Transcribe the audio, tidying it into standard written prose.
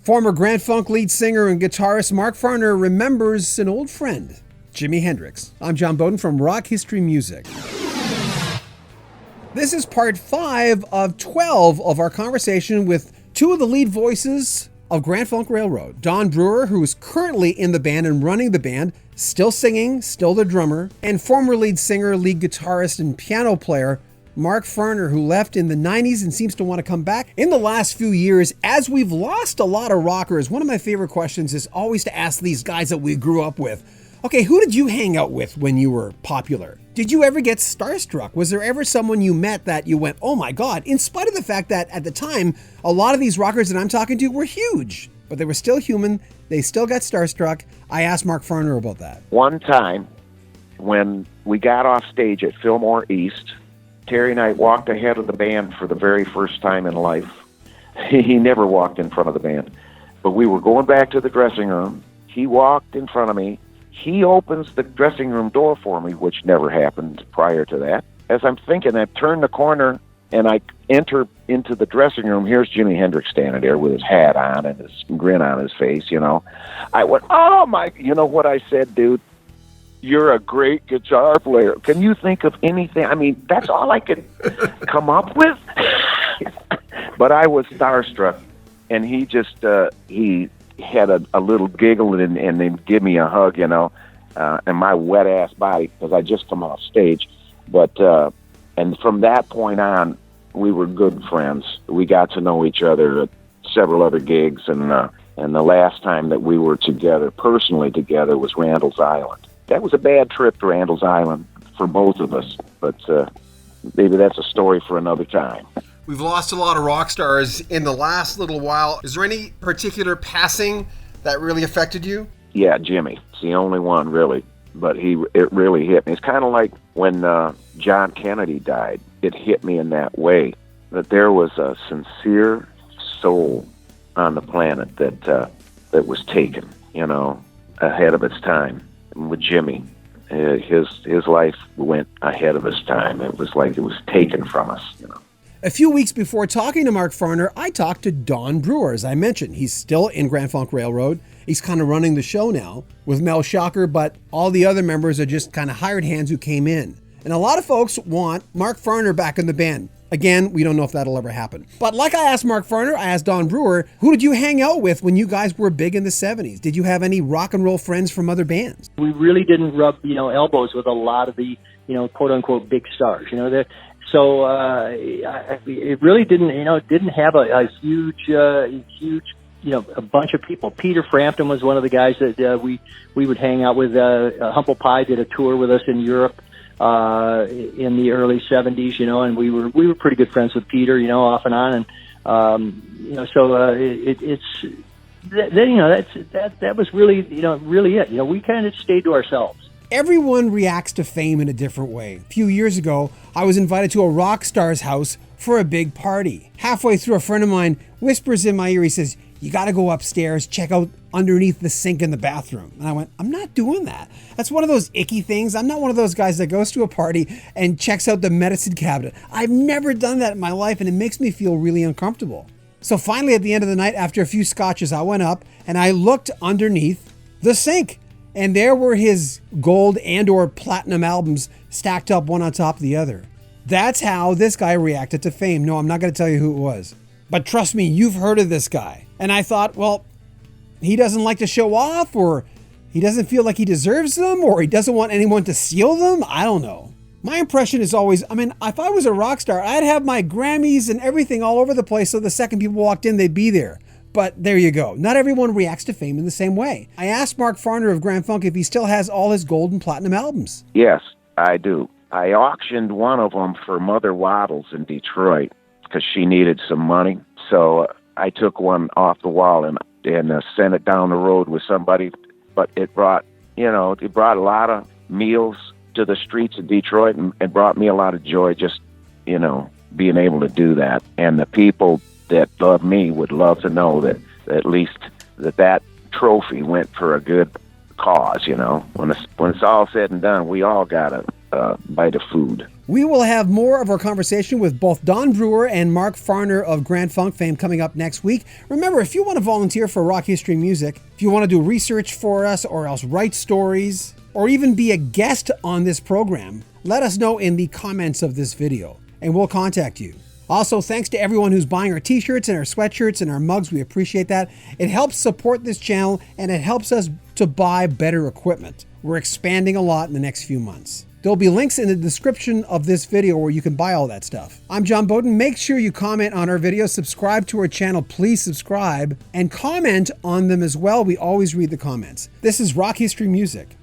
Former Grand Funk lead singer and guitarist Mark Farner remembers an old friend, Jimi Hendrix. I'm John Bowden from Rock History Music. This is part 5 of 12 of our conversation with two of the lead voices of Grand Funk Railroad. Don Brewer, who is currently in the band and running the band, still singing, still the drummer, and former lead singer, lead guitarist, and piano player, Mark Farner, who left in the 90s and seems to want to come back. In the last few years, as we've lost a lot of rockers, one of my favorite questions is always to ask these guys that we grew up with, okay, who did you hang out with when you were popular? Did you ever get starstruck? Was there ever someone you met that you went, oh my God, in spite of the fact that at the time, a lot of these rockers that I'm talking to were huge, but they were still human. They still got starstruck. I asked Mark Farner about that. One time when we got off stage at Fillmore East, Terry and I walked ahead of the band for the very first time in life. He never walked in front of the band. But we were going back to the dressing room. He walked in front of me. He opens the dressing room door for me, which never happened prior to that. As I'm thinking, I turn the corner and I enter into the dressing room. Here's Jimi Hendrix standing there with his hat on and his grin on his face, you know. I went, oh my, you know what I said, dude? You're a great guitar player. Can you think of anything? I mean, that's all I could come up with. But I was starstruck, and he just, he had a little giggle and then give me a hug, you know, and my wet-ass body, because I just come off stage. But, and from that point on, we were good friends. We got to know each other at several other gigs, and the last time that we were together, personally together, was Randall's Island. That was a bad trip to Randall's Island for both of us, but maybe that's a story for another time. We've lost a lot of rock stars in the last little while. Is there any particular passing that really affected you? Yeah, Jimmy. It's the only one, really, but it really hit me. It's kind of like when John Kennedy died. It hit me in that way, that there was a sincere soul on the planet that was taken, you know, ahead of its time. With Jimmy, his life went ahead of his time. It was like it was taken from us, you know. A few weeks before talking to Mark Farner, I talked to Don Brewer. As I mentioned, he's still in Grand Funk Railroad. He's kind of running the show now with Mel Shocker, but all the other members are just kind of hired hands who came in. And a lot of folks want Mark Farner back in the band. Again, we don't know if that'll ever happen. But like I asked Mark Farner, I asked Don Brewer, who did you hang out with when you guys were big in the 70s? Did you have any rock and roll friends from other bands? We really didn't rub, elbows with a lot of the, quote unquote big stars, So it really didn't have a huge, a bunch of people. Peter Frampton was one of the guys that we would hang out with. Humble Pie did a tour with us in Europe in the early 70s, and we were pretty good friends with Peter, off and on, and that was really really it. We kind of stayed to ourselves. Everyone reacts to fame in a different way. A few years ago, I was invited to a rock star's house for a big party. Halfway through, a friend of mine whispers in my ear, he says, you got to go upstairs, check out underneath the sink in the bathroom. And I went, I'm not doing that. That's one of those icky things. I'm not one of those guys that goes to a party and checks out the medicine cabinet. I've never done that in my life, and it makes me feel really uncomfortable. So finally, at the end of the night, after a few scotches, I went up and I looked underneath the sink. And there were his gold and or platinum albums stacked up one on top of the other. That's how this guy reacted to fame. No, I'm not going to tell you who it was. But trust me, you've heard of this guy. And I thought, well, he doesn't like to show off, or he doesn't feel like he deserves them, or he doesn't want anyone to steal them. I don't know. My impression is always, if I was a rock star, I'd have my Grammys and everything all over the place so the second people walked in, they'd be there. But there you go. Not everyone reacts to fame in the same way. I asked Mark Farner of Grand Funk if he still has all his gold and platinum albums. Yes, I do. I auctioned one of them for Mother Waddles in Detroit because she needed some money. So I took one off the wall and sent it down the road with somebody. But it brought a lot of meals to the streets of Detroit, and it brought me a lot of joy just, being able to do that. And the people that love me would love to know that at least that trophy went for a good cause. When it's all said and done, we all got a bite of food. We will have more of our conversation with both Don Brewer and Mark Farner of Grand Funk fame coming up next week. Remember, if you want to volunteer for Rock History Music, if you want to do research for us or else write stories, or even be a guest on this program, let us know in the comments of this video and we'll contact you. Also, thanks to everyone who's buying our t-shirts and our sweatshirts and our mugs. We appreciate that. It helps support this channel and it helps us to buy better equipment. We're expanding a lot in the next few months. There'll be links in the description of this video where you can buy all that stuff. I'm John Bowden. Make sure you comment on our videos, subscribe to our channel, please subscribe, and comment on them as well. We always read the comments. This is Rock History Music.